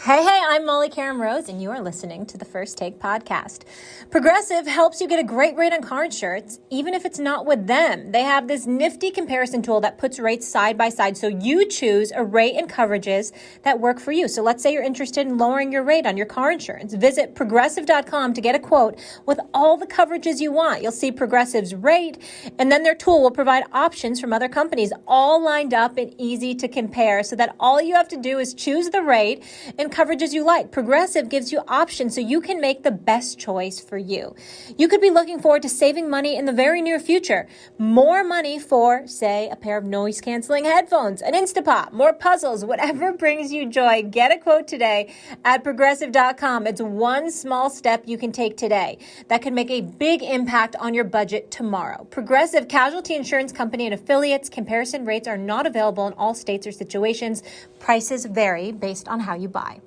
Hey, I'm Molly Karen Rose, and you are listening to the First Take podcast. Progressive helps you get a great rate on car insurance, even if it's not with them. They have this nifty comparison tool that puts rates side by side, so you choose a rate and coverages that work for you. So let's say you're interested in lowering your rate on your car insurance. Visit progressive.com to get a quote with all the coverages you want. You'll see Progressive's rate, and then their tool will provide options from other companies, all lined up and easy to compare, so that all you have to do is choose the rate and coverages you like. Progressive gives you options so you can make the best choice for you. You could be looking forward to saving money in the very near future. More money for, say, a pair of noise-canceling headphones, an Instapot, more puzzles, whatever brings you joy. Get a quote today at progressive.com. It's one small step you can take today that can make a big impact on your budget tomorrow. Progressive Casualty Insurance Company and affiliates. Comparison rates are not available in all states or situations. Prices vary based on how you buy.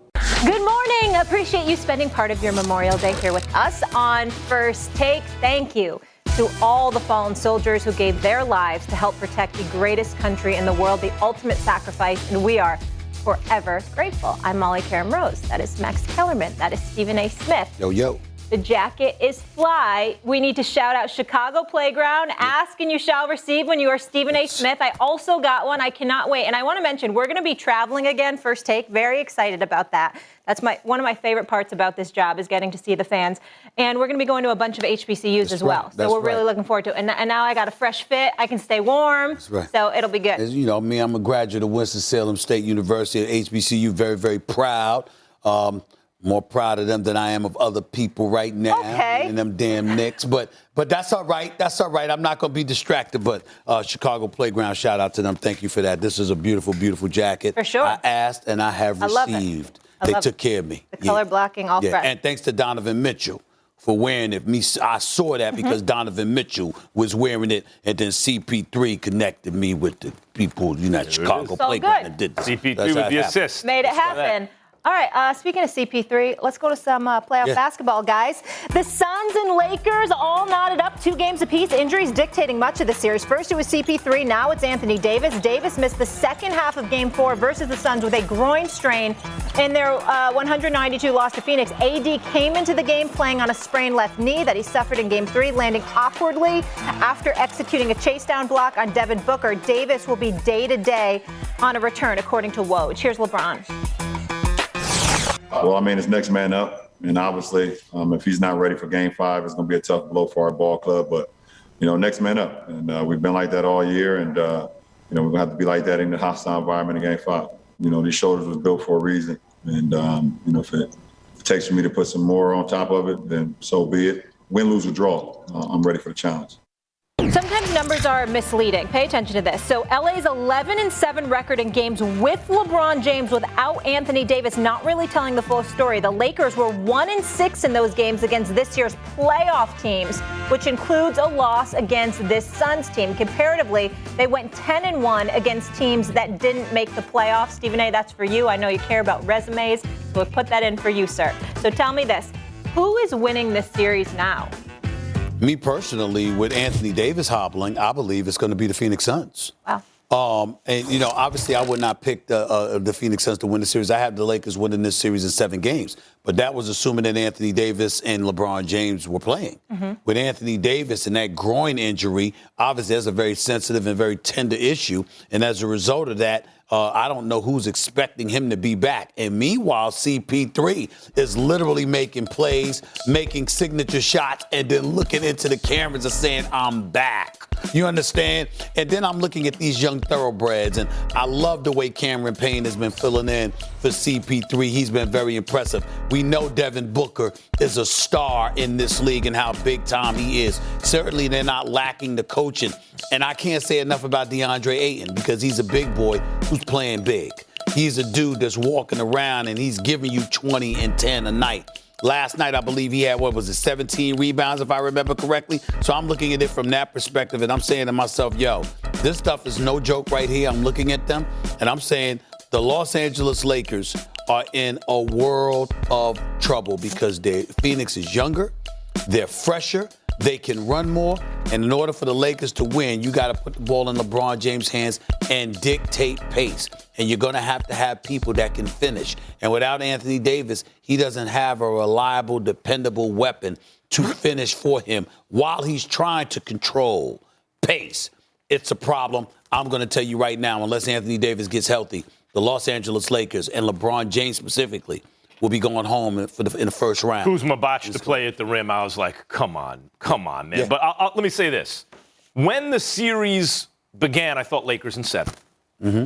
Good morning. Appreciate you spending part of your Memorial Day here with us on First Take. Thank you to all the fallen soldiers who gave their lives to help protect the greatest country in the world, the ultimate sacrifice, and we are forever grateful. I'm Molly Karen Rose. That is Max Kellerman. That is Stephen A. Smith. Yo, yo. The jacket is fly. We need to shout out Chicago Playground. Ask and you shall receive when you are Stephen A. Smith. I also got one. I cannot wait. And I want to mention, we're going to be traveling again, First Take. Very excited about that. That's one of my favorite parts about this job is getting to see the fans. And we're going to be going to a bunch of HBCUs as well. So we're really looking forward to it. And now I got a fresh fit. I can stay warm. So it'll be good. As you know, me, I'm a graduate of Winston-Salem State University at HBCU. Very, very proud. More proud of them than I am of other people right now. Okay. And them damn Knicks. But that's all right. That's all right. I'm not going to be distracted. But Chicago Playground, shout out to them. Thank you for that. This is a beautiful, beautiful jacket. For sure. I asked and I have received. They took care of me. The color blocking all fresh. And thanks to Donovan Mitchell for wearing it. I saw that because Donovan Mitchell was wearing it, and then CP3 connected me with the people, at Chicago Playground that did this. CP3 with the assist. Made it happen. All right, speaking of CP3, let's go to some playoff basketball, guys. The Suns and Lakers all knotted up 2 games apiece. Injuries dictating much of the series. First it was CP3, now it's Anthony Davis. Davis missed the second half of Game 4 versus the Suns with a groin strain in their 192 loss to Phoenix. AD came into the game playing on a sprained left knee that he suffered in Game 3, landing awkwardly after executing a chase-down block on Devin Booker. Davis will be day-to-day on a return, according to Woj. Here's LeBron. Well, I mean, it's next man up. And obviously, if he's not ready for Game 5, it's going to be a tough blow for our ball club. But, next man up. And we've been like that all year. And, we're going to have to be like that in the hostile environment in Game 5. These shoulders was built for a reason. And, if it takes for me to put some more on top of it, then so be it. Win, lose, or draw. I'm ready for the challenge. Sometimes numbers are misleading. Pay attention to this. So LA's 11-7 record in games with LeBron James without Anthony Davis, not really telling the full story. The Lakers were 1-6 in those games against this year's playoff teams, which includes a loss against this Suns team. Comparatively, they went 10-1 against teams that didn't make the playoffs. Stephen A., that's for you. I know you care about resumes, so we'll put that in for you, sir. So tell me this. Who is winning this series now? Me personally, with Anthony Davis hobbling, I believe it's going to be the Phoenix Suns. Wow. And, obviously I would not pick the Phoenix Suns to win the series. I have the Lakers winning this series in 7 games. But that was assuming that Anthony Davis and LeBron James were playing. With Anthony Davis and that groin injury, obviously that's a very sensitive and very tender issue. And as a result of that, I don't know who's expecting him to be back. And meanwhile, CP3 is literally making plays, making signature shots, and then looking into the cameras and saying, I'm back. You understand? And then I'm looking at these young thoroughbreds, and I love the way Cameron Payne has been filling in for CP3. He's been very impressive. We know Devin Booker is a star in this league and how big time he is. Certainly, they're not lacking the coaching. And I can't say enough about DeAndre Ayton because he's a big boy who's playing big. He's a dude that's walking around and he's giving you 20 and 10 a night. Last night, I believe he had, 17 rebounds, if I remember correctly. So I'm looking at it from that perspective, and I'm saying to myself, this stuff is no joke right here. I'm looking at them, and I'm saying the Los Angeles Lakers are in a world of trouble because Phoenix is younger, they're fresher, they can run more, And in order for the Lakers to win, you got to put the ball in LeBron James' hands and dictate pace. And you're going to have people that can finish. And without Anthony Davis, he doesn't have a reliable, dependable weapon to finish for him while he's trying to control pace. It's a problem. I'm going to tell you right now, unless Anthony Davis gets healthy, the Los Angeles Lakers and LeBron James specifically will be going home in the first round. Kuzma botched the play at the rim. I was like, come on, man. Yeah. But let me say this. When the series began, I thought Lakers in 7. Mm-hmm.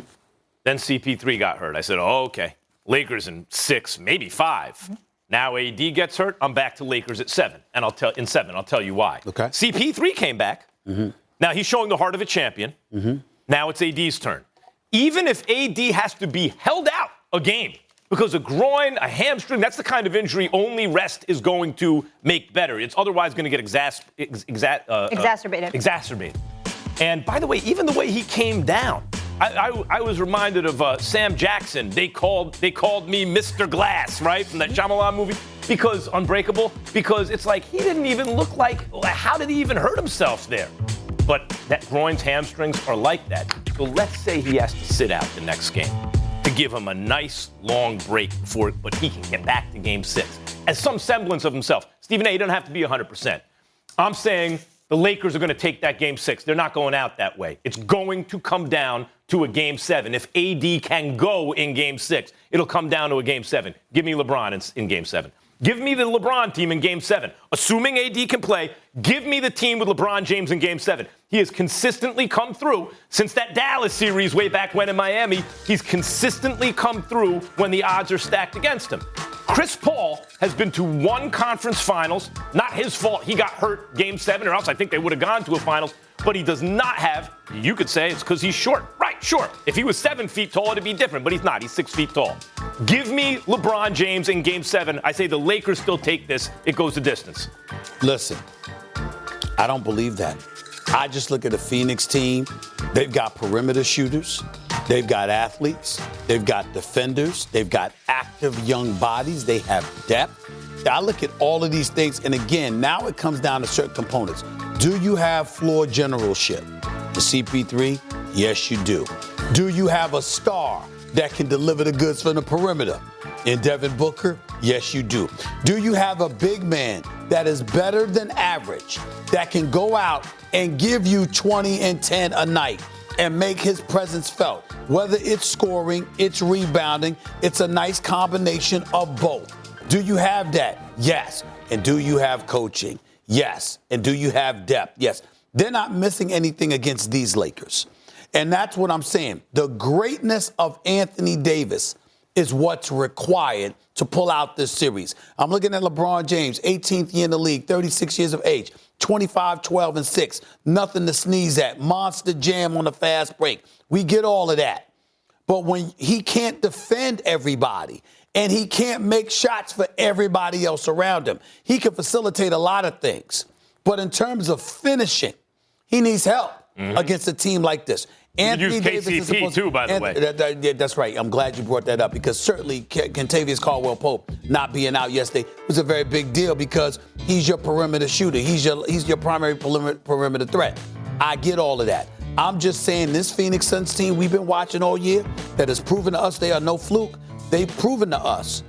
Then CP3 got hurt. I said, oh, okay. Lakers in 6, maybe 5. Mm-hmm. Now AD gets hurt. I'm back to Lakers at 7. And I'll tell you why. Okay. CP3 came back. Mm-hmm. Now he's showing the heart of a champion. Mm-hmm. Now it's AD's turn. Even if AD has to be held out a game, because a groin, a hamstring, that's the kind of injury only rest is going to make better. It's otherwise going to get exacerbated. And by the way, even the way he came down, I was reminded of Sam Jackson. They called me Mr. Glass, right, from that Shyamalan movie, because Unbreakable. Because it's like he didn't even look like. How did he even hurt himself there? But that groins, hamstrings are like that. So let's say he has to sit out the next game to give him a nice long break but he can get back to game 6 as some semblance of himself. Stephen A, he doesn't have to be 100%. I'm saying the Lakers are going to take that game 6. They're not going out that way. It's going to come down to a game 7. If AD can go in game 6, it'll come down to a game 7. Give me LeBron in game 7. Give me the LeBron team in game 7. Assuming AD can play, give me the team with LeBron James in game 7. He has consistently come through since that Dallas series way back when in Miami. He's consistently come through when the odds are stacked against him. Chris Paul has been to 1 conference finals. Not his fault. He got hurt game 7, or else I think they would have gone to a finals. But he does not have, you could say it's because he's short. Right, sure. If he was 7 feet tall, it'd be different, but he's not. He's 6 feet tall. Give me LeBron James in game 7. I say the Lakers still take this. It goes the distance. Listen, I don't believe that. I just look at the Phoenix team. They've got perimeter shooters. They've got athletes. They've got defenders. They've got active young bodies. They have depth. I look at all of these things, and again, now it comes down to certain components. Do you have floor generalship? The CP3? Yes, you do. Do you have a star that can deliver the goods from the perimeter? In Devin Booker? Yes, you do. Do you have a big man that is better than average, that can go out and give you 20 and 10 a night and make his presence felt? Whether it's scoring, it's rebounding, it's a nice combination of both. Do you have that? Yes. And do you have coaching? Yes. And do you have depth? Yes. They're not missing anything against these Lakers. And that's what I'm saying. The greatness of Anthony Davis is what's required to pull out this series. I'm looking at LeBron James, 18th year in the league, 36 years of age, 25, 12, and 6. Nothing to sneeze at. Monster jam on the fast break. We get all of that. But when he can't defend everybody and he can't make shots for everybody else around him, he can facilitate a lot of things. But in terms of finishing, he needs help against a team like this. Anthony Davis is supposed too, by the way. That's right. I'm glad you brought that up because certainly Kentavious Caldwell-Pope not being out yesterday was a very big deal because he's your perimeter shooter. He's your primary perimeter threat. I get all of that. I'm just saying this Phoenix Suns team we've been watching all year that has proven to us they are no fluke. They've proven to us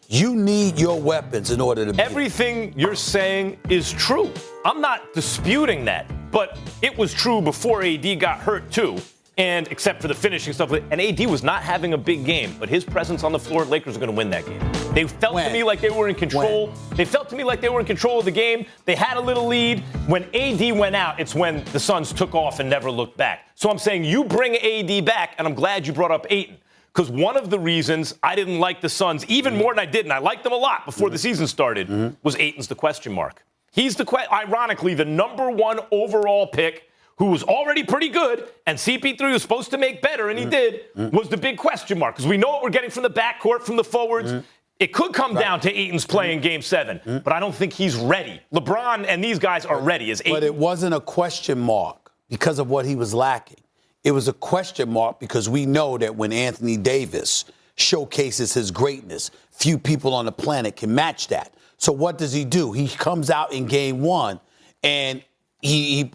you need your weapons in order to beat. Everything you're saying is true. I'm not disputing that. But it was true before AD got hurt, too. And except for the finishing stuff. And AD was not having a big game. But his presence on the floor, Lakers are going to win that game. They felt to me like they were in control. They felt to me like they were in control of the game. They had a little lead. When AD went out, it's when the Suns took off and never looked back. So I'm saying you bring AD back, and I'm glad you brought up Ayton. Because one of the reasons I didn't like the Suns, even more than I did, and I liked them a lot before the season started, was Ayton's the question mark. He's ironically the number 1 overall pick who was already pretty good, and CP3 was supposed to make better, and he did, was the big question mark. Because we know what we're getting from the backcourt, from the forwards. It could come down to Ayton's play in Game 7, but I don't think he's ready. LeBron and these guys are ready as Ayton. But it wasn't a question mark because of what he was lacking. It was a question mark because we know that when Anthony Davis showcases his greatness, few people on the planet can match that. So what does he do? He comes out in game 1, and he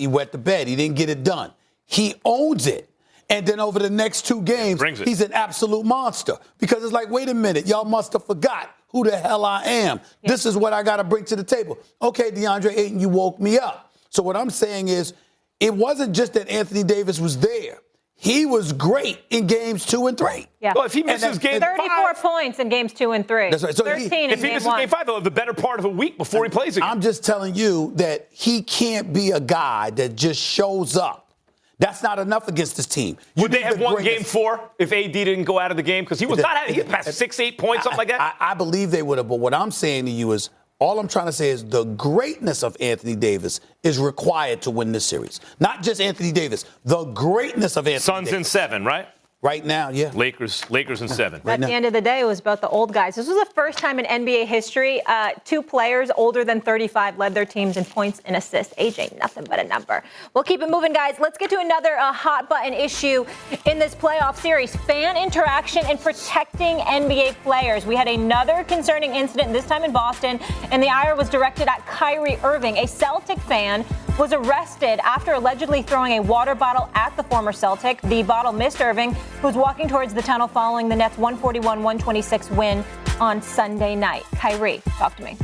wet the bed. He didn't get it done. He owns it. And then over the next 2 games, he's an absolute monster. Because it's like, wait a minute, y'all must have forgot who the hell I am. Yeah. This is what I got to bring to the table. Okay, DeAndre Ayton, you woke me up. So what I'm saying is, it wasn't just that Anthony Davis was there. He was great in games 2 and 3. Yeah. Well, if he misses game 34 points in games 2 and 3. That's right. So 13 if he misses game 5, they'll have the better part of a week before he plays again. I'm just telling you that he can't be a guy that just shows up. That's not enough against this team. Would they have won game 4 if AD didn't go out of the game? Because he was not having, he passed 6-8 points, something like that. I believe they would have. But what I'm saying to you is, all I'm trying to say is the greatness of Anthony Davis is required to win this series. Not just Anthony Davis, the greatness of Anthony Suns Davis. in 7, right? Right now, yeah. Lakers in 7. At the end of the day, it was about the old guys. This was the first time in NBA history 2 players older than 35 led their teams in points and assists. Age ain't nothing but a number. We'll keep it moving, guys. Let's get to another hot button issue in this playoff series: fan interaction and protecting NBA players. We had another concerning incident, this time in Boston, and the ire was directed at Kyrie Irving. A Celtic fan was arrested after allegedly throwing a water bottle at the former Celtic. The bottle missed Irving, who was walking towards the tunnel following the Nets' 141-126 win on Sunday night. Kyrie, talk to me.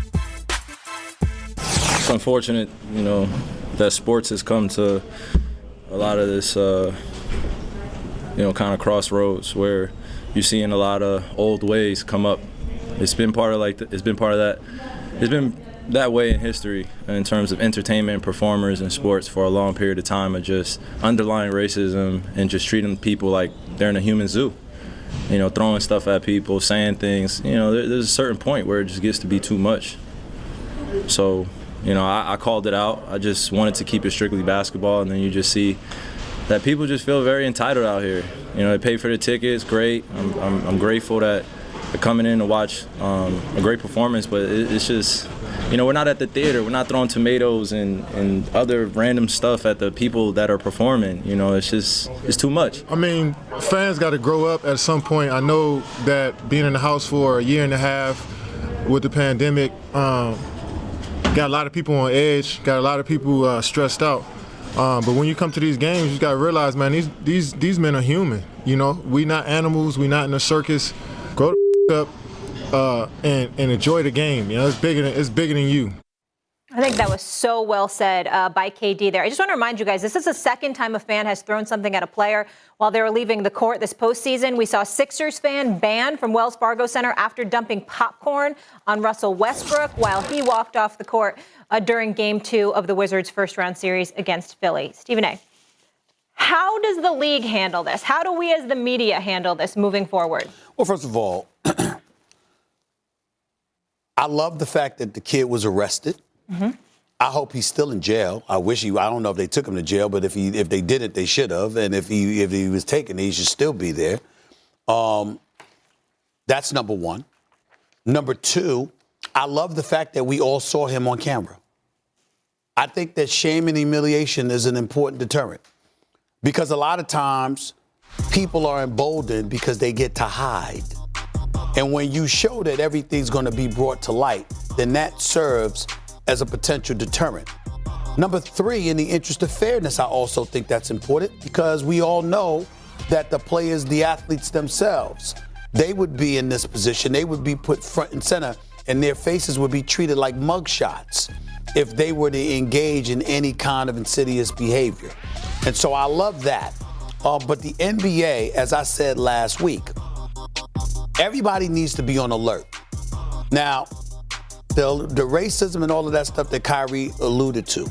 It's unfortunate, that sports has come to a lot of this, kind of crossroads where you're seeing a lot of old ways come up. It's been part of that. It's been that way in history in terms of entertainment and performers in sports for a long period of time, of just underlying racism and just treating people like they're in a human zoo. Throwing stuff at people, saying things. There's a certain point where it just gets to be too much. So, I called it out. I just wanted to keep it strictly basketball, and then you just see that people just feel very entitled out here. They pay for the tickets, great. I'm grateful that they're coming in to watch a great performance, but it's just, we're not at the theater. We're not throwing tomatoes and other random stuff at the people that are performing. It's too much. I mean, fans got to grow up at some point. I know that being in the house for a year and a half with the pandemic got a lot of people on edge, got a lot of people stressed out. But when you come to these games, you got to realize, man, these men are human. We not animals. We not in a circus. Grow the up and enjoy the game. It's bigger than you. I think that was so well said by KD there. I just want to remind you guys, this is the second time a fan has thrown something at a player while they were leaving the court this postseason. We saw a Sixers fan banned from Wells Fargo Center after dumping popcorn on Russell Westbrook while he walked off the court during Game 2 of the Wizards' first-round series against Philly. Stephen A., how does the league handle this? How do we as the media handle this moving forward? Well, first of all, I love the fact that the kid was arrested. Mm-hmm. I hope he's still in jail. I don't know if they took him to jail, but if they did it, they should have. And if he was taken, he should still be there. That's number one. Number two, I love the fact that we all saw him on camera. I think that shame and humiliation is an important deterrent, because a lot of times people are emboldened because they get to hide. And when you show that everything's going to be brought to light, then that serves as a potential deterrent. Number three, in the interest of fairness, I also think that's important, because we all know that the players, the athletes themselves, they would be in this position. They would be put front and center, and their faces would be treated like mugshots if they were to engage in any kind of insidious behavior. And so I love that. But the NBA, as I said last week, everybody needs to be on alert. Now, the racism and all of that stuff that Kyrie alluded to,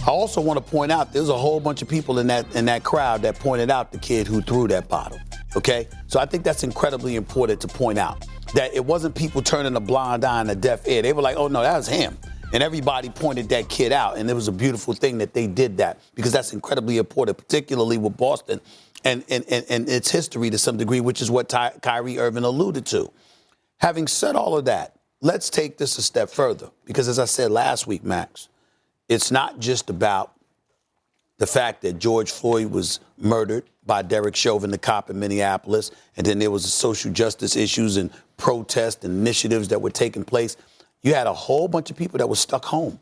I also want to point out there's a whole bunch of people in that crowd that pointed out the kid who threw that bottle. Okay? So I think that's incredibly important to point out, that it wasn't people turning a blind eye and a deaf ear. They were like, oh, no, that was him. And everybody pointed that kid out. And it was a beautiful thing that they did that, because that's incredibly important, particularly with Boston and its history to some degree, which is what Kyrie Irving alluded to. Having said all of that, let's take this a step further, because as I said last week, Max, it's not just about the fact that George Floyd was murdered by Derek Chauvin, the cop in Minneapolis, and then there was social justice issues and protests and initiatives that were taking place. You had a whole bunch of people that were stuck home.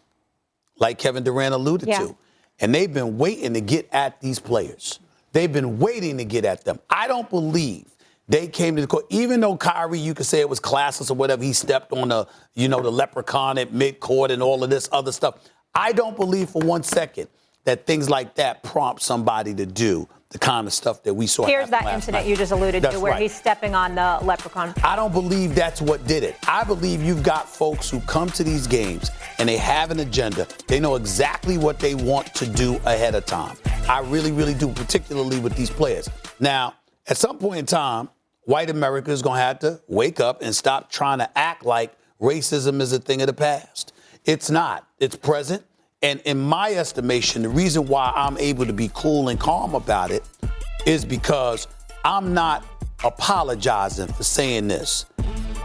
like Kevin Durant alluded to. And they've been waiting to get at these players. They've been waiting to get at them. I don't believe they came to the court, even though Kyrie, you could say it was classless or whatever, he stepped on the leprechaun at midcourt and all of this other stuff. I don't believe for 1 second that things like that prompt somebody to do the kind of stuff that we saw. Here's that incident you just alluded to where he's stepping on the leprechaun. I don't believe that's what did it. I believe you've got folks who come to these games and they have an agenda. They know exactly what they want to do ahead of time. I really, really do, particularly with these players. Now, at some point in time, white America is going to have to wake up and stop trying to act like racism is a thing of the past. It's not. It's present. And in my estimation, the reason why I'm able to be cool and calm about it is because I'm not apologizing for saying this.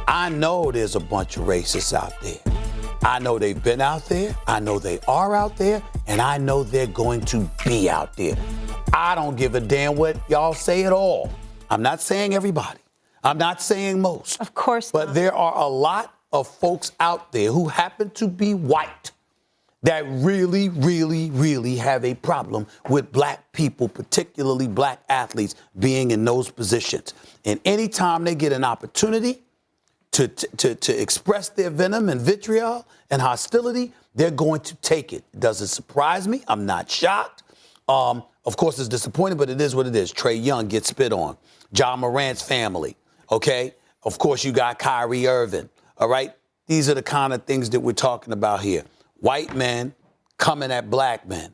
I know there's a bunch of racists out there. I know they've been out there. I know they are out there. And I know they're going to be out there. I don't give a damn what y'all say at all. I'm not saying everybody. I'm not saying most. Of course not. But there are a lot of folks out there who happen to be white that really, really, really have a problem with black people, particularly black athletes, being in those positions. And anytime they get an opportunity to express their venom and vitriol and hostility, they're going to take it. It doesn't surprise me. I'm not shocked. Of course, it's disappointing, but it is what it is. Trae Young gets spit on. John Morant's family, okay? Of course, you got Kyrie Irving, all right? These are the kind of things that we're talking about here. White men coming at black men,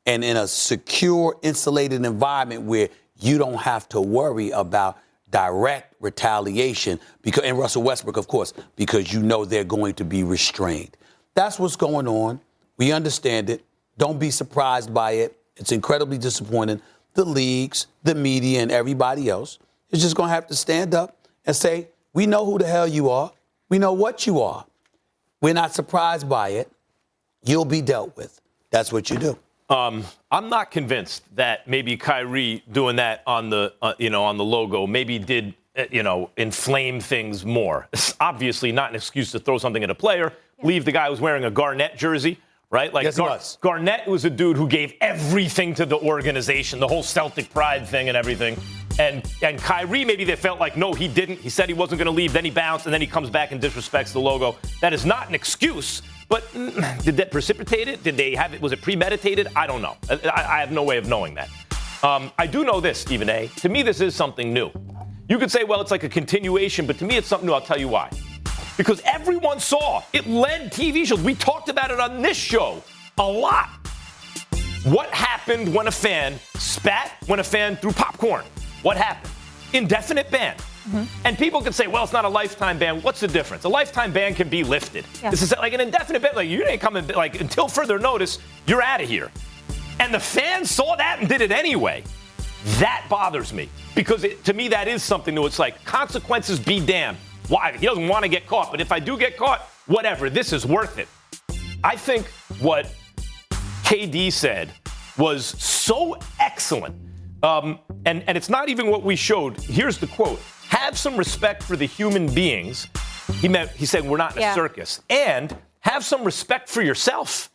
and in a secure, insulated environment where you don't have to worry about direct retaliation, because, and Russell Westbrook, of course, because you know they're going to be restrained. That's what's going on. We understand it. Don't be surprised by it. It's incredibly disappointing. The leagues, the media, and everybody else is just going to have to stand up and say, we know who the hell you are. We know what you are. We're not surprised by it. You'll be dealt with. That's what you do. I'm not convinced that maybe Kyrie doing that on the on the logo maybe did inflame things more. It's obviously not an excuse to throw something at a player. Leave the guy who's wearing a Garnett jersey, right? Like Garnett was a dude who gave everything to the organization, the whole Celtic pride thing and everything. And Kyrie, maybe they felt like, no, he didn't. He said he wasn't going to leave. Then he bounced, and then he comes back and disrespects the logo. That is not an excuse. But did that precipitate it? Did they have it? Was it premeditated? I don't know. I have no way of knowing that. I do know this, Stephen A. To me, this is something new. You could say, well, it's like a continuation, but to me, it's something new. I'll tell you why. Because everyone saw it led TV shows. We talked about it on this show a lot. What happened when a fan spat, when a fan threw popcorn? What happened? Indefinite ban. Mm-hmm. And people can say, well, it's not a lifetime ban. What's the difference? A lifetime ban can be lifted. Yeah. This is like an indefinite ban. Like, you ain't coming, like, until further notice, you're out of here. And the fans saw that and did it anyway. That bothers me. Because to me, that is something new. It's like, consequences be damned. Why? He doesn't want to get caught. But if I do get caught, whatever. This is worth it. I think what KD said was so excellent. And it's not even what we showed. Here's the quote. Have some respect for the human beings. He said, we're not in a circus. And have some respect for yourself.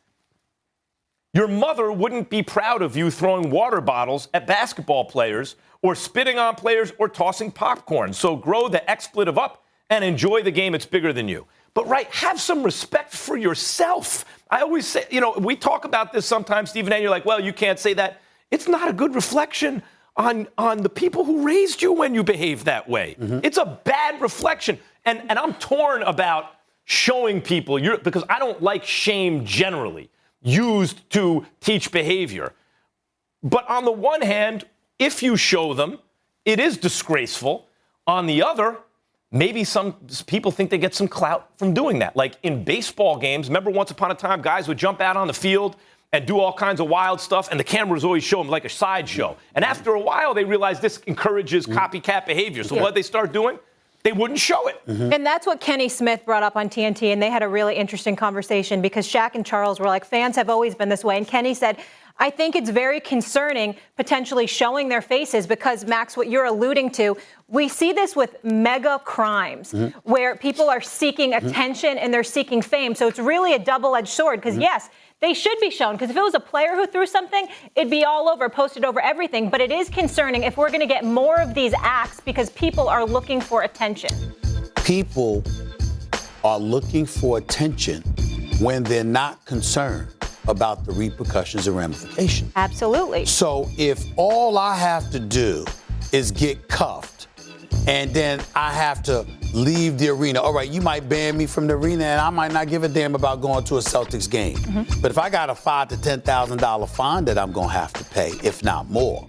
Your mother wouldn't be proud of you throwing water bottles at basketball players or spitting on players or tossing popcorn. So grow the expletive up and enjoy the game. It's bigger than you. But, right, have some respect for yourself. I always say, we talk about this sometimes, Stephen, and you're like, well, you can't say that. It's not a good reflection on the people who raised you when you behave that way. Mm-hmm. It's a bad reflection. And I'm torn about showing people, because I don't like shame generally used to teach behavior. But on the one hand, if you show them, it is disgraceful. On the other, maybe some people think they get some clout from doing that. Like in baseball games, remember once upon a time, guys would jump out on the field and do all kinds of wild stuff, and the cameras always show them like a sideshow. And after a while, they realized this encourages copycat behavior. So what did they start doing? They wouldn't show it. Mm-hmm. And that's what Kenny Smith brought up on TNT, and they had a really interesting conversation because Shaq and Charles were like, fans have always been this way. And Kenny said, I think it's very concerning potentially showing their faces because, Max, what you're alluding to, we see this with mega crimes where people are seeking attention and they're seeking fame. So it's really a double-edged sword because, yes, they should be shown, because if it was a player who threw something, it'd be all over, posted over everything. But it is concerning if we're going to get more of these acts because people are looking for attention. People are looking for attention when they're not concerned about the repercussions and ramifications. Absolutely. So if all I have to do is get cuffed and then I have to leave the arena, all right, you might ban me from the arena and I might not give a damn about going to a Celtics game. But if I got a $5,000 to $10,000 fine that I'm going to have to pay, if not more,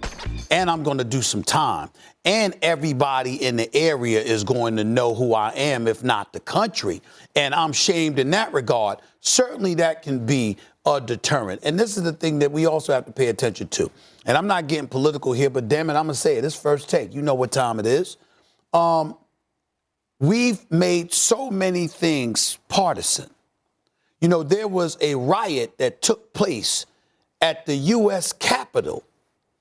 and I'm going to do some time, and everybody in the area is going to know who I am, if not the country, and I'm shamed in that regard, certainly that can be a deterrent. And this is the thing that we also have to pay attention to. And I'm not getting political here, but damn it, I'm going to say it. It's First Take. You know what time it is. We've made so many things partisan. You know, there was a riot that took place at the U.S. Capitol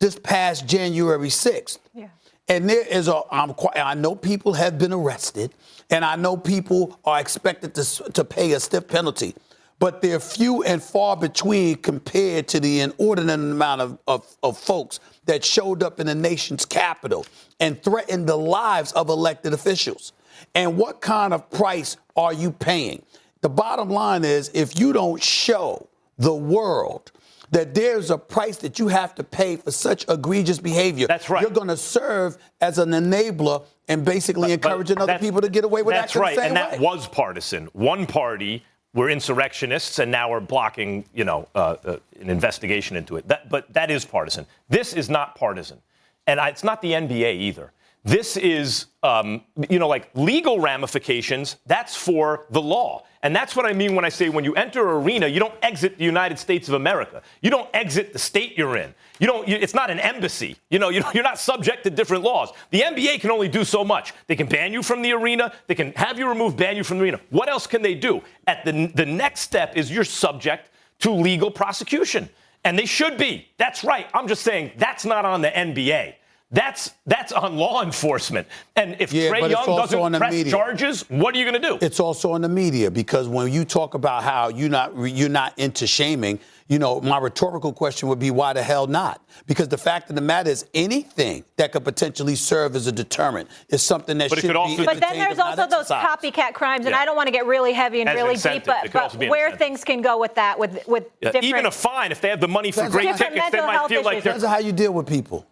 this past January 6th. Yeah. And there is I know people have been arrested, and I know people are expected to pay a stiff penalty, but they're few and far between compared to the inordinate amount of folks that showed up in the nation's capital and threatened the lives of elected officials. And what kind of price are you paying? The bottom line is, if you don't show the world that there's a price that you have to pay for such egregious behavior, that's right, you're going to serve as an enabler and basically encouraging other people to get away with that. That's right, and that was partisan. One party were insurrectionists, and now we're blocking, an investigation into it. But that is partisan. This is not partisan, and it's not the NBA either. This is, like legal ramifications. That's for the law. And that's what I mean when I say when you enter an arena, you don't exit the United States of America. You don't exit the state you're in. It's not an embassy. You're not subject to different laws. The NBA can only do so much. They can ban you from the arena. They can have you removed, ban you from the arena. What else can they do? At the next step is you're subject to legal prosecution. And they should be. That's right. I'm just saying that's not on the NBA. That's on law enforcement. And if Trae Young doesn't press charges, what are you going to do? It's also on the media, because when you talk about how you're not into shaming, my rhetorical question would be, why the hell not? Because the fact of the matter is, anything that could potentially serve as a deterrent is something that should be entertained. But then there's also those copycat crimes, and I don't want to get really heavy and really deep, but where things can go with that, with different... Even a fine, if they have the money for great tickets, they might feel like that's how you deal with people.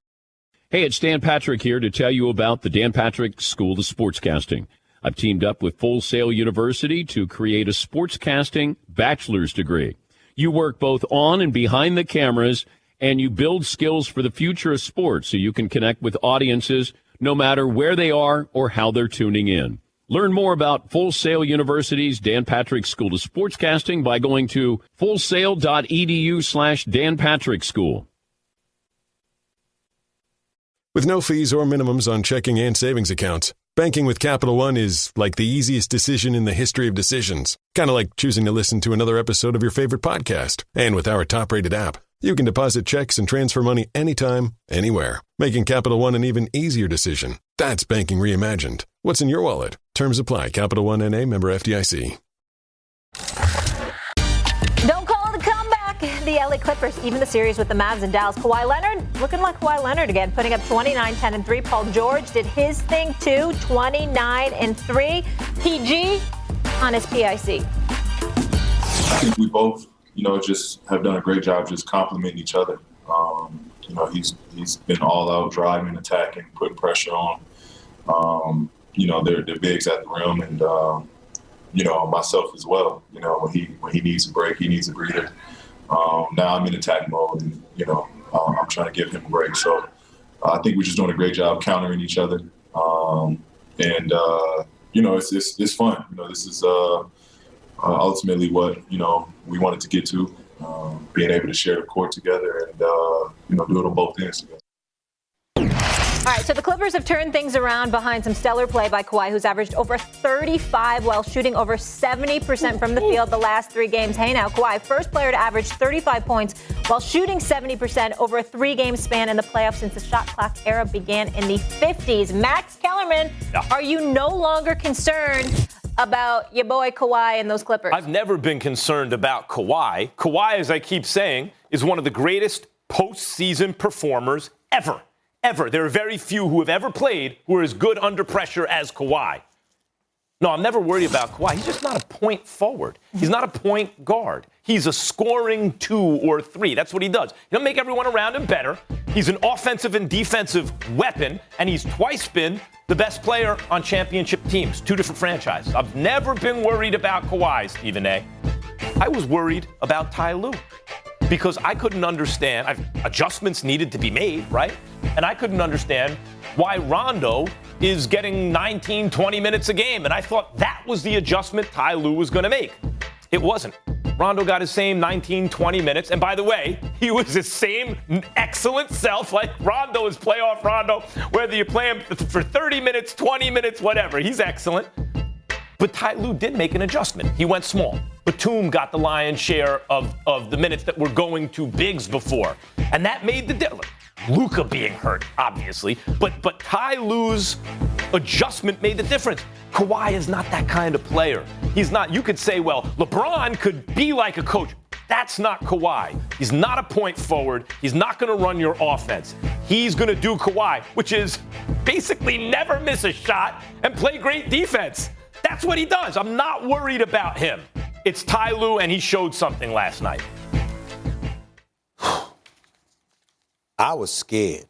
Hey, it's Dan Patrick here to tell you about the Dan Patrick School of Sportscasting. I've teamed up with Full Sail University to create a sportscasting bachelor's degree. You work both on and behind the cameras, and you build skills for the future of sports so you can connect with audiences no matter where they are or how they're tuning in. Learn more about Full Sail University's Dan Patrick School of Sportscasting by going to fullsail.edu/Dan Patrick School. With no fees or minimums on checking and savings accounts, banking with Capital One is like the easiest decision in the history of decisions. Kind of like choosing to listen to another episode of your favorite podcast. And with our top-rated app, you can deposit checks and transfer money anytime, anywhere, making Capital One an even easier decision. That's banking reimagined. What's in your wallet? Terms apply. Capital One N.A. member FDIC. Don't call it a comeback. The LA Clippers, even the series with the Mavs and Dallas. Kawhi Leonard, looking like Kawhi Leonard again, putting up 29, 10, and 3. Paul George did his thing too, 29 and 3. PG on his PIC. I think we both, just have done a great job just complimenting each other. He's been all out driving, attacking, putting pressure on. They're bigs at the rim, and myself as well. When he needs a break, he needs a breather. Now I'm in attack mode, and I'm trying to give him a break. So I think we're just doing a great job countering each other, it's fun. This is ultimately what we wanted to get to, being able to share the court together and do it on both ends together. All right, so the Clippers have turned things around behind some stellar play by Kawhi, who's averaged over 35 while shooting over 70% from the field the last 3 games. Hey now, Kawhi, first player to average 35 points while shooting 70% over a 3-game span in the playoffs since the shot clock era began in the 50s. Max Kellerman, are you no longer concerned about your boy Kawhi and those Clippers? I've never been concerned about Kawhi. Kawhi, as I keep saying, is one of the greatest postseason performers ever. Ever. There are very few who have ever played who are as good under pressure as Kawhi. No, I'm never worried about Kawhi. He's just not a point forward. He's not a point guard. He's a scoring 2 or 3. That's what he does. He'll make everyone around him better. He's an offensive and defensive weapon, and he's twice been the best player on championship teams, 2 different franchises. I've never been worried about Kawhi, Stephen A. I was worried about Ty Lue because I couldn't understand. Adjustments needed to be made, right? And I couldn't understand why Rondo is getting 19, 20 minutes a game. And I thought that was the adjustment Ty Lue was going to make. It wasn't. Rondo got his same 19, 20 minutes. And by the way, he was his same excellent self. Like Rondo is playoff Rondo, whether you play him for 30 minutes, 20 minutes, whatever. He's excellent. But Ty Lue did make an adjustment. He went small. Batum got the lion's share of the minutes that were going to bigs before. And that made the difference. Luka being hurt, obviously. But Ty Lue's adjustment made the difference. Kawhi is not that kind of player. He's not. You could say, well, LeBron could be like a coach. That's not Kawhi. He's not a point forward. He's not going to run your offense. He's going to do Kawhi, which is basically never miss a shot and play great defense. That's what he does. I'm not worried about him. It's Ty Lue, and he showed something last night. I was scared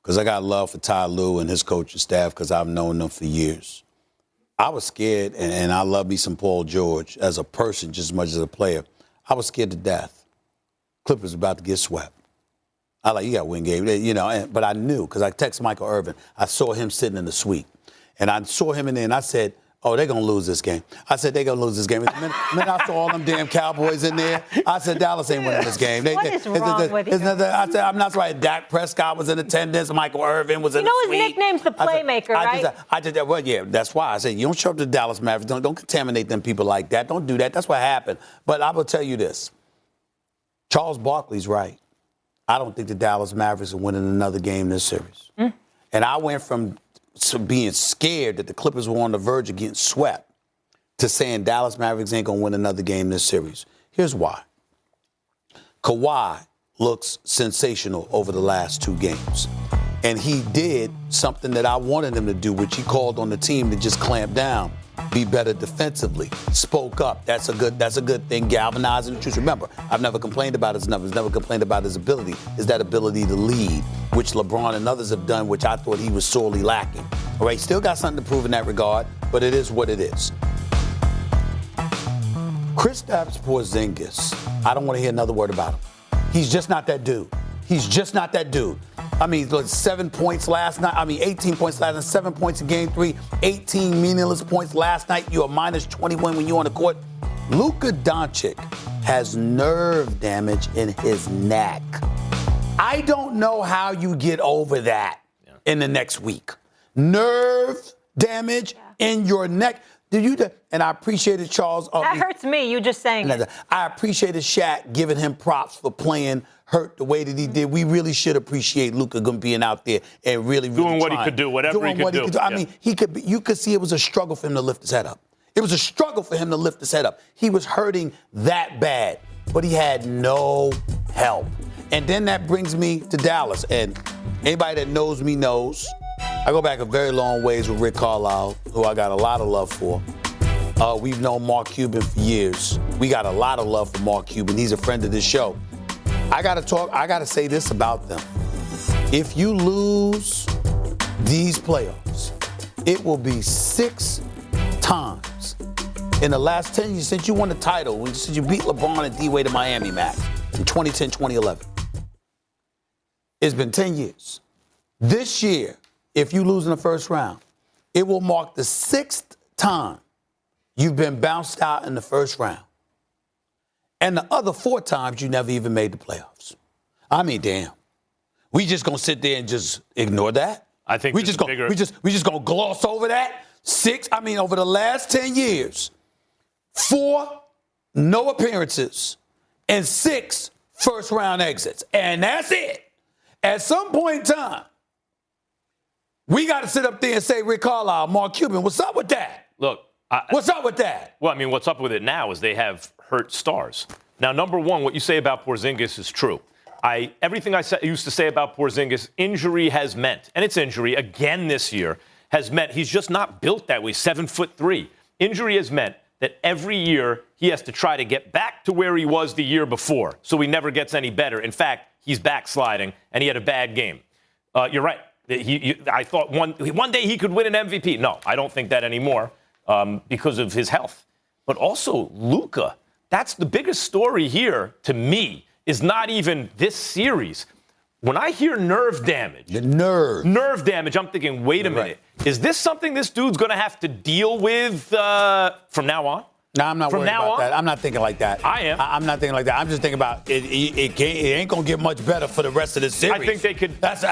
because I got love for Ty Lue and his coaching staff because I've known them for years. I was scared, and I love me some Paul George as a person just as much as a player. I was scared to death. Clippers about to get swept. You got to win game, but I knew because I texted Michael Irvin. I saw him sitting in the suite, and I saw him in there, and I said, oh, they're going to lose this game. I said, they're going to lose this game. The minute I saw all them damn Cowboys in there, I said, Dallas ain't winning this game. What is wrong with you? I said, I'm not right. Dak Prescott was in attendance. Michael Irvin was in the suite. His nickname's the Playmaker, right? I did that. Well, yeah, that's why. I said, you don't show up to the Dallas Mavericks. Don't contaminate them people like that. Don't do that. That's what happened. But I will tell you this. Charles Barkley's right. I don't think the Dallas Mavericks are winning another game this series. And I went from being scared that the Clippers were on the verge of getting swept to saying Dallas Mavericks ain't going to win another game this series. Here's why. Kawhi looks sensational over the last 2 games. And he did something that I wanted him to do, which he called on the team to just clamp down, be better defensively, spoke up. That's a good thing, galvanizing the troops. Remember, I've never complained about his numbers, never complained about his ability, is that ability to lead, which LeBron and others have done, which I thought he was sorely lacking. All right, still got something to prove in that regard, but it is what it is. Kristaps Porzingis, I don't want to hear another word about him. He's just not that dude. He's just not that dude. I mean, 7 points last night. 18 points last night, 7 points in game 3, 18 meaningless points last night. You're minus 21 when you're on the court. Luka Doncic has nerve damage in his neck. I don't know how you get over that in the next week. Nerve damage in your neck. And I appreciated Charles. That hurts me, you just saying it. I appreciated Shaq giving him props for playing hurt the way that he did. We really should appreciate Luka being out there and really doing what trying. He could do, whatever he could do. I mean, you could see it was a struggle for him to lift his head up. It was a struggle for him to lift his head up. He was hurting that bad, but he had no help. And then that brings me to Dallas. And anybody that knows me knows I go back a very long ways with Rick Carlisle, who I got a lot of love for. We've known Mark Cuban for years. We got a lot of love for Mark Cuban. He's a friend of this show. I got to say this about them. If you lose these playoffs, it will be 6 times in the last 10 years since you won the title, since you beat LeBron and D-Wade in Miami, Max, in 2010, 2011. It's been 10 years. This year, if you lose in the first round, it will mark the 6th time you've been bounced out in the first round. And the other 4 times you never even made the playoffs. I mean, damn. We just going to sit there and just ignore that? I think we just gonna gloss over that. Over the last 10 years, 4 no appearances and 6 first-round exits. And that's it. At some point in time, we got to sit up there and say, Rick Carlisle, Mark Cuban, what's up with that? Look. What's up with that? Well, what's up with it now is they have hurt stars. Now, number one, what you say about Porzingis is true. Everything I used to say about Porzingis, injury has meant, and it's injury again this year, has meant he's just not built that way, 7'3". Injury has meant that every year he has to try to get back to where he was the year before, so he never gets any better. In fact, he's backsliding, and he had a bad game. You're right. I thought one day he could win an MVP. No, I don't think that anymore. Because of his health. But also, Luka, that's the biggest story here, to me, is not even this series. When I hear nerve damage, nerve damage, I'm thinking, wait a minute. Is this something this dude's going to have to deal with from now on? No, I'm not worried about that. I'm not thinking like that. I am. I'm not thinking like that. I'm just thinking about it ain't going to get much better for the rest of the series. I think they could. That's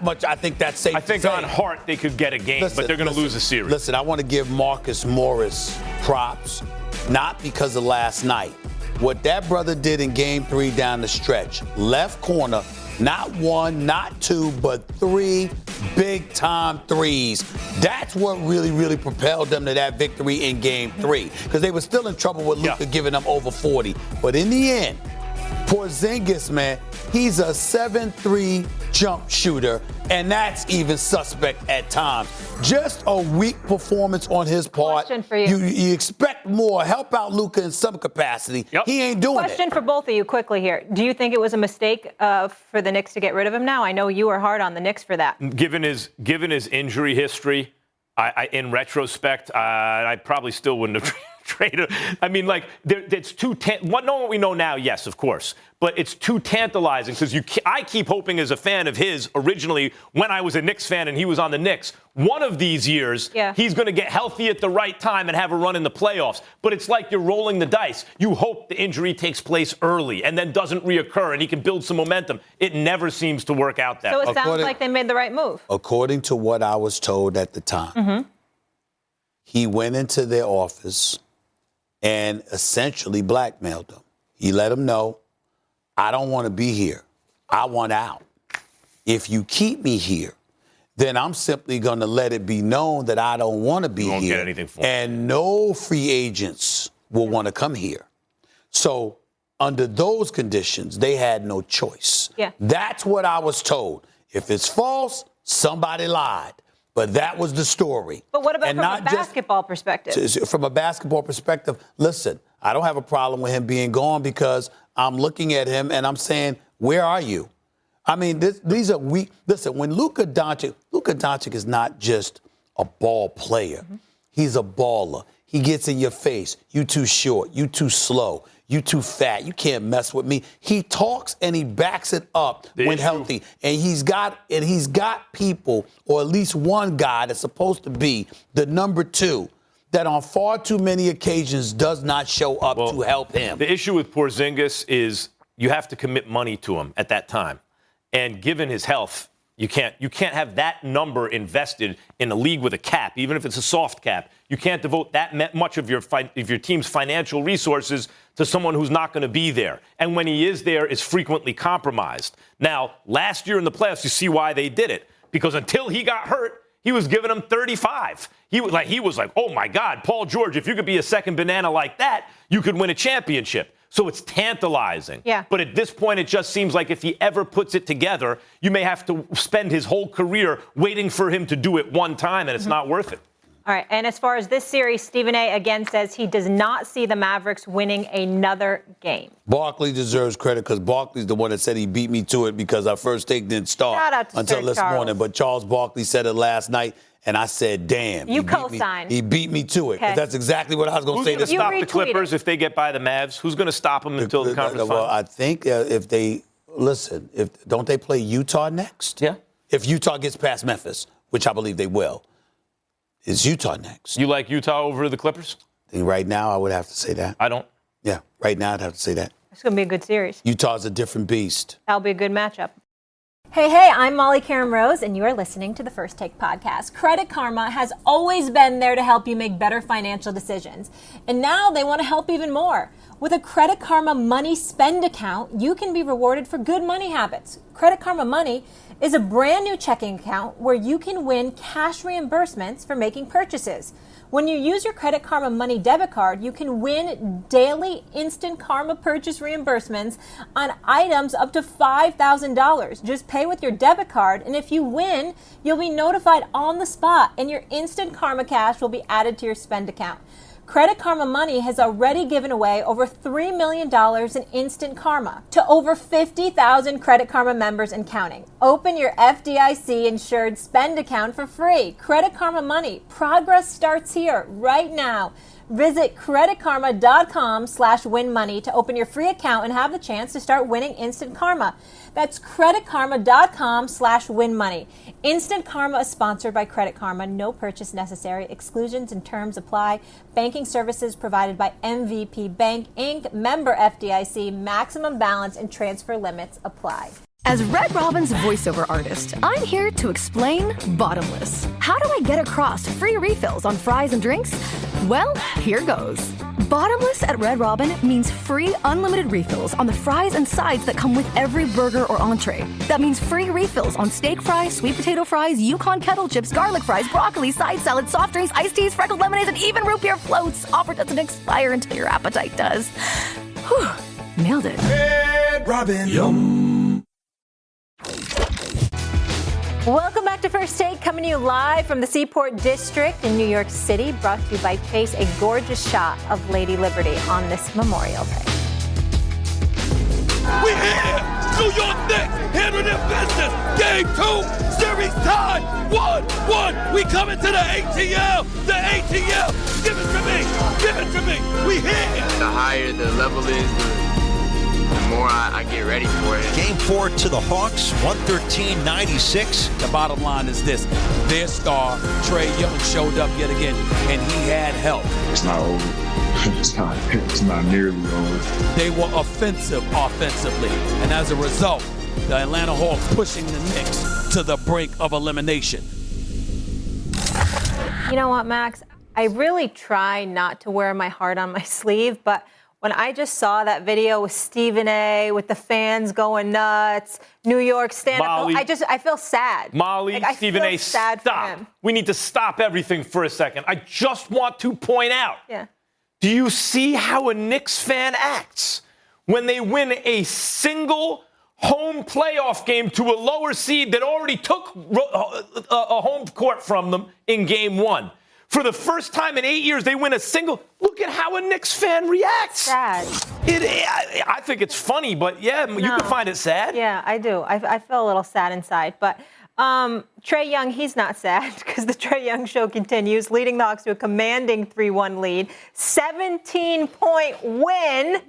much. I think that's safe. I think on heart they could get a game, but they're going to lose a series. Listen, I want to give Marcus Morris props, not because of last night. What that brother did in Game 3 down the stretch, left corner, not 1, not 2, but 3 big-time threes. That's what really, really propelled them to that victory in Game 3, because they were still in trouble with Luka giving them over 40. But in the end, Porzingis, man, he's a 7-3 jump shooter, and that's even suspect at times. Just a weak performance on his part. Question for you. You expect more. Help out Luka in some capacity. Yep. He ain't doing it. Question for both of you quickly here. Do you think it was a mistake for the Knicks to get rid of him now? I know you were hard on the Knicks for that. Given his injury history, in retrospect, I probably still wouldn't have traded. It's too knowing what we know now, yes, of course. But it's too tantalizing because I keep hoping as a fan of his originally when I was a Knicks fan and he was on the Knicks, one of these years, he's going to get healthy at the right time and have a run in the playoffs. But it's like you're rolling the dice. You hope the injury takes place early and then doesn't reoccur and he can build some momentum. It never seems to work out that way. So it sounds like they made the right move. According to what I was told at the time, he went into their office and essentially blackmailed them. He let them know, I don't want to be here. I want out. If you keep me here, then I'm simply going to let it be known that I don't want to be here. Get anything for and no free agents will want to come here. So under those conditions, they had no choice. Yeah. That's what I was told. If it's false, somebody lied. But that was the story. But what about from a basketball perspective? From a basketball perspective, listen, I don't have a problem with him being gone because I'm looking at him and I'm saying, where are you? These are weak. Listen, when Luka Doncic is not just a ball player. He's a baller. He gets in your face. You too short. You too slow. You too fat. You can't mess with me. He talks and he backs it up when healthy. And he's got people, or at least one guy that's supposed to be the number 2, that on far too many occasions does not show up to help him. The issue with Porzingis is you have to commit money to him at that time. And given his health, you can't have that number invested in a league with a cap, even if it's a soft cap. You can't devote that much of your team's financial resources to someone who's not going to be there. And when he is there, is frequently compromised. Now, last year in the playoffs, you see why they did it. Because until he got hurt, he was giving them 35. He was like, oh, my God, Paul George, if you could be a second banana like that, you could win a championship. So it's tantalizing. Yeah. But at this point, it just seems like if he ever puts it together, you may have to spend his whole career waiting for him to do it one time, and it's not worth it. All right. And as far as this series, Stephen A. again says he does not see the Mavericks winning another game. Barkley deserves credit because Barkley's the one that said he beat me to it because our first take didn't start until this morning. But Charles Barkley said it last night. And I said, damn. You co-signed. He beat me to it. Okay. That's exactly what I was going to say. Who's going to stop the Clippers if they get by the Mavs? Who's going to stop them until the conference Well, final? I think if they don't they play Utah next? Yeah. If Utah gets past Memphis, which I believe they will, is Utah next. You like Utah over the Clippers? I think right now I would have to say that. I don't. Yeah, right now I'd have to say that. It's going to be a good series. Utah's a different beast. That'll be a good matchup. Hey, I'm Molly Karen Rose, and you are listening to the First Take podcast. Credit Karma has always been there to help you make better financial decisions. And now they want to help even more. With a Credit Karma Money Spend account, you can be rewarded for good money habits. Credit Karma Money is a brand new checking account where you can win cash reimbursements for making purchases. When you use your Credit Karma Money debit card, you can win daily instant Karma purchase reimbursements on items up to $5,000. Just pay with your debit card, and if you win, you'll be notified on the spot, and your instant Karma cash will be added to your spend account. Credit Karma Money has already given away over $3 million in instant Karma to over 50,000 Credit Karma members and counting. Open your FDIC insured spend account for free. Credit Karma Money. Progress starts here right now. Visit creditkarma.com/winmoney to open your free account and have the chance to start winning instant Karma. That's creditkarma.com/winmoney. Instant Karma is sponsored by Credit Karma. No purchase necessary. Exclusions and terms apply. Banking services provided by MVP Bank, Inc., member FDIC. Maximum balance and transfer limits apply. As Red Robin's voiceover artist, I'm here to explain Bottomless. How do I get across free refills on fries and drinks? Well, here goes. Bottomless at Red Robin means free unlimited refills on the fries and sides that come with every burger or entree. That means free refills on steak fries, sweet potato fries, Yukon kettle chips, garlic fries, broccoli, side salad, soft drinks, iced teas, freckled lemonades, and even root beer floats. Offer doesn't expire until your appetite does. Whew, nailed it. Red Robin. Yum. Welcome back to First Take, coming to you live from the Seaport District in New York City, brought to you by Chase, a gorgeous shot of Lady Liberty on this Memorial Day. We here! New York Knicks handling their business! Game 2, series tied! 1-1! We coming to the ATL! The ATL! Give it to me! Give it to me! We here! The higher the level is, the more I get ready for it. Game 4 to the Hawks, 113-96. The bottom line is this. Their star, Trae Young, showed up yet again, and he had help. It's not over. It's not nearly over. They were offensive offensively, and as a result, the Atlanta Hawks pushing the Knicks to the brink of elimination. You know what, Max? I really try not to wear my heart on my sleeve, but when I just saw that video with Stephen A, with the fans going nuts, New York stand-up, I feel sad. Molly, Stephen A, sad stop. for him. We need to stop everything for a second. I just want to point out. Yeah. Do you see how a Knicks fan acts when they win a single home playoff game to a lower seed that already took a home court from them in game 1? For the first time in 8 years, they win a single. Look at how a Knicks fan reacts. Sad. I think it's funny, but yeah, you can find it sad. Yeah, I do. I feel a little sad inside. But Trae Young, he's not sad because the Trae Young show continues, leading the Hawks to a commanding 3-1 lead. 17-point win.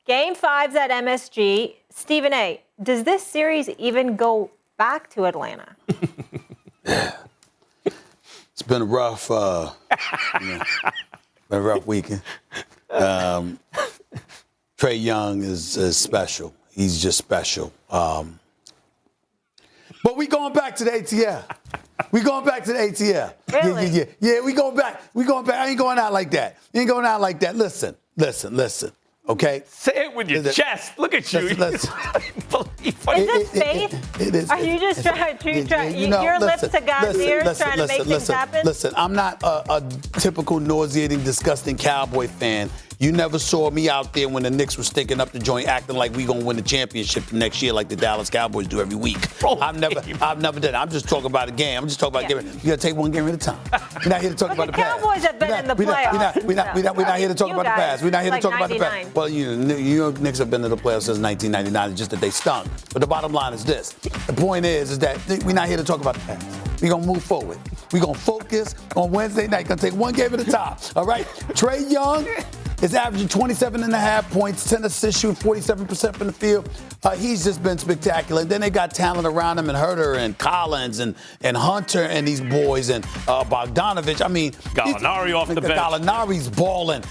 Game 5's at MSG. Stephen A, does this series even go back to Atlanta? It's been a rough, weekend. Trae Young is special. He's just special. But we going back to the ATL. We going back to the ATL. Really? Yeah, we going back. I ain't going out like that. Listen. Okay? Say it with your chest. Look at you. Listen. Is this faith? It is. Are you just trying your lips to God's ears trying to make things happen? Listen, I'm not a typical nauseating, disgusting Cowboy fan. You never saw me out there when the Knicks were stinking up the joint, acting like we gonna win the championship next year, like the Dallas Cowboys do every week. I've never done it. I'm just talking about a game. I'm just talking about game. You gotta take one game at a time. We're not here to talk about the past. Cowboys have been in the playoffs. We're not here to talk about the past. We're not here to talk about the past. Well, you know, Knicks have been in the playoffs since 1999. It's just that they stunk. But the bottom line is this: the point is that we're not here to talk about the past. We're gonna move forward. We're gonna focus on Wednesday night. Gonna take one game at a time. All right. Trae Young is averaging 27.5 points, 10 assists, shooting 47% from the field. He's just been spectacular. And then they got talent around him, and Herter and Collins and Hunter and these boys and Bogdanovich. I mean, Gallinari off the bench. Gallinari's balling.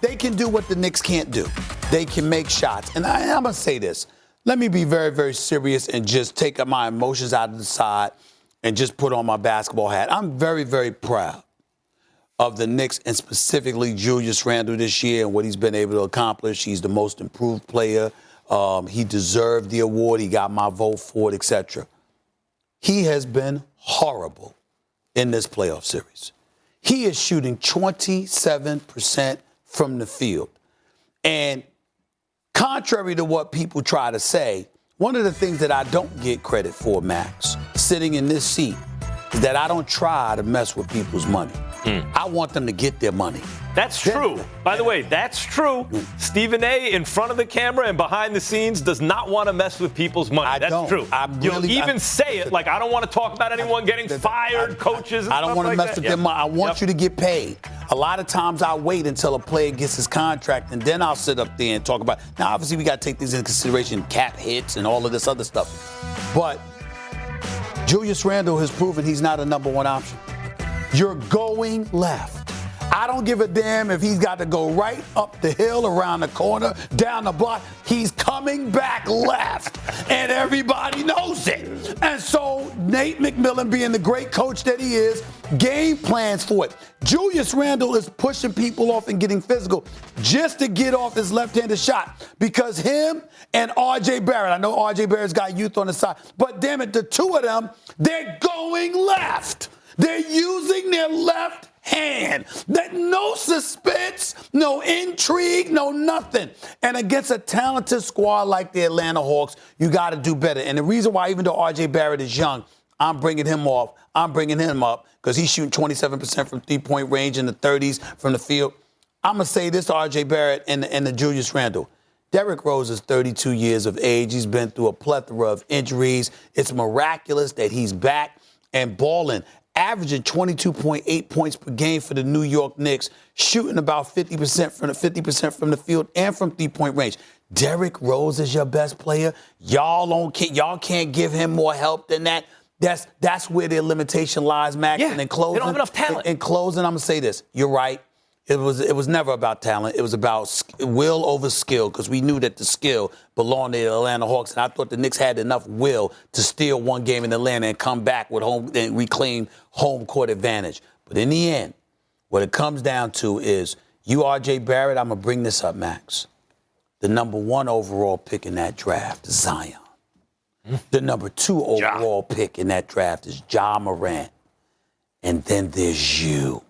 They can do what the Knicks can't do. They can make shots. And I'm gonna say this: let me be very, very serious and just take my emotions out of the side and just put on my basketball hat. I'm very, very proud of the Knicks and specifically Julius Randle this year and what he's been able to accomplish. He's the most improved player. He deserved the award. He got my vote for it, etc. He has been horrible in this playoff series. He is shooting 27% from the field. And contrary to what people try to say, one of the things that I don't get credit for, Max, sitting in this seat, is that I don't try to mess with people's money. I want them to get their money. That's true. By the way, that's true. Stephen A. in front of the camera and behind the scenes does not want to mess with people's money. That's true. You'll even say it like, I don't want to talk about anyone getting fired, coaches and I don't want to mess with their money. I want you to get paid. A lot of times I wait until a player gets his contract and then I'll sit up there and talk about. Now, obviously, we got to take these into consideration, cap hits and all of this other stuff. But Julius Randle has proven he's not a number one option. You're going left. I don't give a damn if he's got to go right up the hill, around the corner, down the block. He's coming back left, and everybody knows it. And so Nate McMillan, being the great coach that he is, game plans for it. Julius Randle is pushing people off and getting physical just to get off his left-handed shot because him and R.J. Barrett, I know R.J. Barrett's got youth on the side, but damn it, the two of them, they're going left. They're using their left hand. No suspense, no intrigue, no nothing. And against a talented squad like the Atlanta Hawks, you got to do better. And the reason why, even though R.J. Barrett is young, I'm bringing him up because he's shooting 27% from three-point range in the 30s from the field. I'm going to say this to R.J. Barrett and the Julius Randle. Derrick Rose is 32 years of age. He's been through a plethora of injuries. It's miraculous that he's back and balling, averaging 22.8 points per game for the New York Knicks, shooting about 50% from the field and from three-point range. Derrick Rose is your best player. Y'all can't give him more help than that. That's where their limitation lies, Max. Yeah, and in closing, they don't have enough talent. In closing, I'm gonna say this. You're right. It was never about talent. It was about will over skill because we knew that the skill belonged to the Atlanta Hawks, and I thought the Knicks had enough will to steal one game in Atlanta and come back with home and reclaim home court advantage. But in the end, what it comes down to is you, R.J. Barrett, I'm going to bring this up, Max. The number 1 overall pick in that draft is Zion. The number 2 overall pick in that draft is Ja Morant. And then there's you.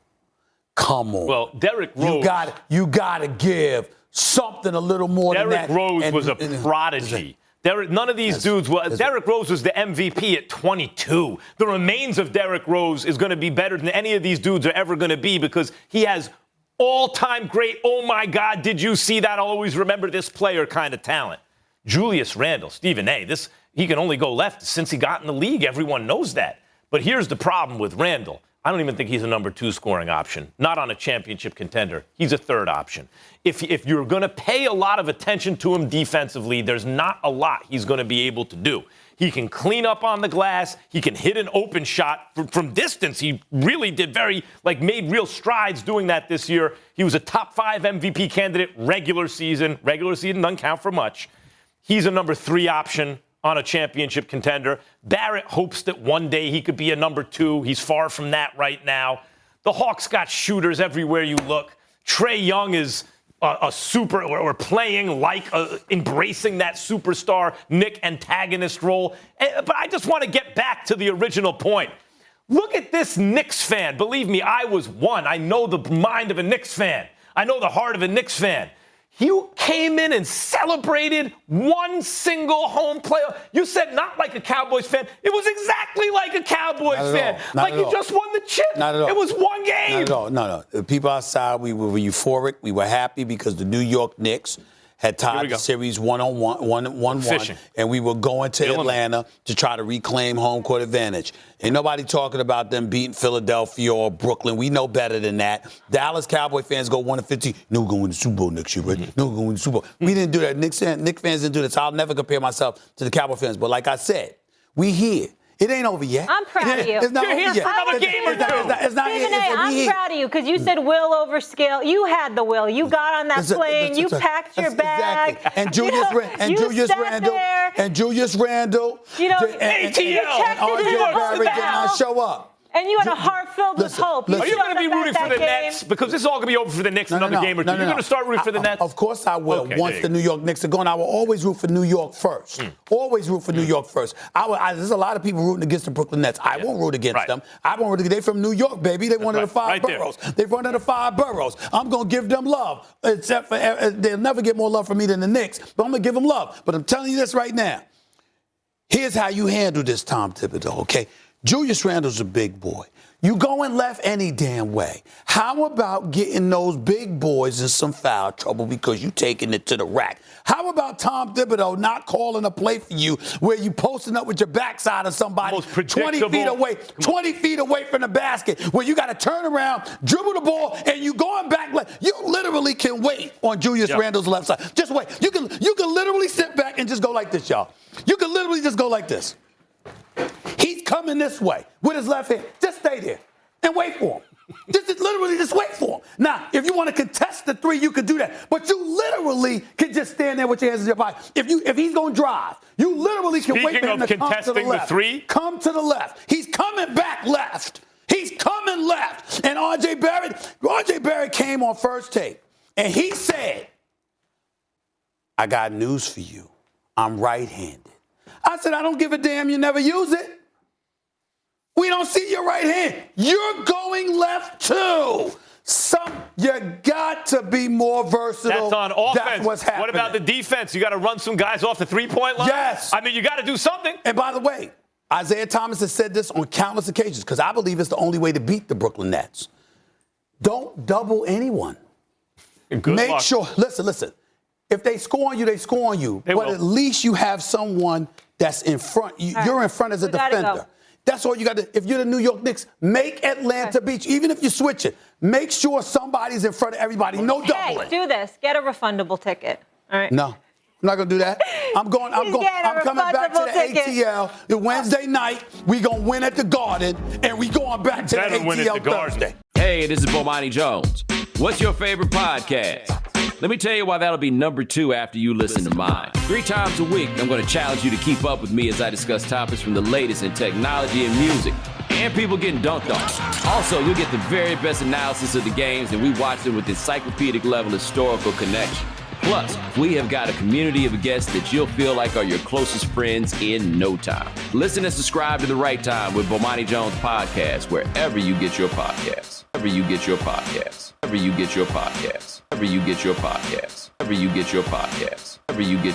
Come on. Well, Derrick Rose. You got to give something a little more than that. Derrick Rose was a prodigy. None of these dudes were. Derrick Rose was the MVP at 22. The remains of Derrick Rose is going to be better than any of these dudes are ever going to be because he has all-time great, oh, my God, did you see that? I'll always remember this player kind of talent. Julius Randle, Stephen A., he can only go left since he got in the league. Everyone knows that. But here's the problem with Randle. I don't even think he's a number 2 scoring option, not on a championship contender. He's a third option. If you're going to pay a lot of attention to him defensively, there's not a lot he's going to be able to do. He can clean up on the glass. He can hit an open shot from distance. He really made real strides doing that this year. He was a top 5 MVP candidate regular season. Regular season doesn't count for much. He's a number 3 option on a championship contender. Barrett hopes that one day he could be a number 2. He's far from that right now. The Hawks got shooters everywhere you look. Trae Young is a super, or playing embracing that superstar Nick antagonist role. But I just want to get back to the original point. Look at this Knicks fan. Believe me, I was one. I know the mind of a Knicks fan. I know the heart of a Knicks fan. You came in and celebrated one single home playoff. You said not like a Cowboys fan. It was exactly like a Cowboys fan. Like you just won the chip. Not at all. It was one game. Not at all. No. The people outside, we were euphoric. We were happy because the New York Knicks had tied the series 1-1, and we were going to Atlanta to try to reclaim home court advantage. Ain't nobody talking about them beating Philadelphia or Brooklyn. We know better than that. Dallas Cowboy fans go 1-15. No, we're going to win the Super Bowl next year, right? No, we're going to win the Super Bowl. We didn't do that. Knicks fans didn't do this. I'll never compare myself to the Cowboy fans. But like I said, we here. It ain't over yet. I'm proud of you. It's not You're over here yet. for another game or two. It's not Stephen here. A., I'm proud of you because you said will over skill. You had the will. You got on that plane. You packed your bag. Exactly. And Julius Randle. You know, ATL. you checked RJ into the Barrett did hotel. not show up. And you had a heart filled with hope. Are you going to be rooting for the Nets? Because this is all going to be over for the Nets another game or two. You're going to start rooting for the Nets? Of course I will. Okay, Once the New York Knicks are gone, I will always root for New York first. Always root for New York first. There's a lot of people rooting against the Brooklyn Nets. I won't root against them. I won't root against them. They're from New York, baby. They're one of the five boroughs. They're one of the five boroughs. I'm going to give them love. Except for they'll never get more love from me than the Knicks. But I'm going to give them love. But I'm telling you this right now. Here's how you handle this, Tom Thibodeau, okay? Julius Randle's a big boy. You going left any damn way. How about getting those big boys in some foul trouble because you taking it to the rack? How about Tom Thibodeau not calling a play for you where you posting up with your backside of somebody 20 feet away from the basket where you got to turn around, dribble the ball, and you going back left. You literally can wait on Julius Randle's left side. Just wait. You can literally sit back and just go like this, y'all. You can literally just go like this. He's coming this way with his left hand. Just stay there and wait for him. Just wait for him. Now, if you want to contest the three, you can do that. But you literally can just stand there with your hands in your pocket. If he's going to drive, you literally can wait for him to come to the left. Come to the left. He's coming back left. He's coming left. And RJ Barrett came on First Take, and he said, I got news for you. I'm right-handed. I said, I don't give a damn. You never use it. We don't see your right hand. You're going left too. You got to be more versatile. That's on offense. That's what's happening. What about the defense? You got to run some guys off the three-point line? Yes. I mean, you got to do something. And by the way, Isaiah Thomas has said this on countless occasions because I believe it's the only way to beat the Brooklyn Nets. Don't double anyone. Make luck. Sure. Listen. If they score on you, they score on you. But at least you have someone that's in front. You're in front as a defender. That's all you got to. If you're the New York Knicks, make Atlanta beat you. Even if you switch it, make sure somebody's in frnt of everybody. No doubling. Do this. Get a refundable ticket. All right. No. I'm not going to do that. I'm coming back to the ATL. The Wednesday night, we going to win at the Garden, and we going back to the ATL Thursday. Hey, this is Bomani Jones. What's your favorite podcast? Let me tell you why that'll be number 2 after you listen to mine. 3 times a week, I'm going to challenge you to keep up with me as I discuss topics from the latest in technology and music, and people getting dunked on. Also, you'll get the very best analysis of the games, and we watch them with encyclopedic level historical connection. Plus, we have got a community of guests that you'll feel like are your closest friends in no time. Listen and subscribe to The Right Time with Bomani Jones Podcast, wherever you get your podcasts. Wherever you get your podcasts. Wherever you get your podcasts. Wherever you get your podcasts. Wherever you get your podcasts. Wherever you get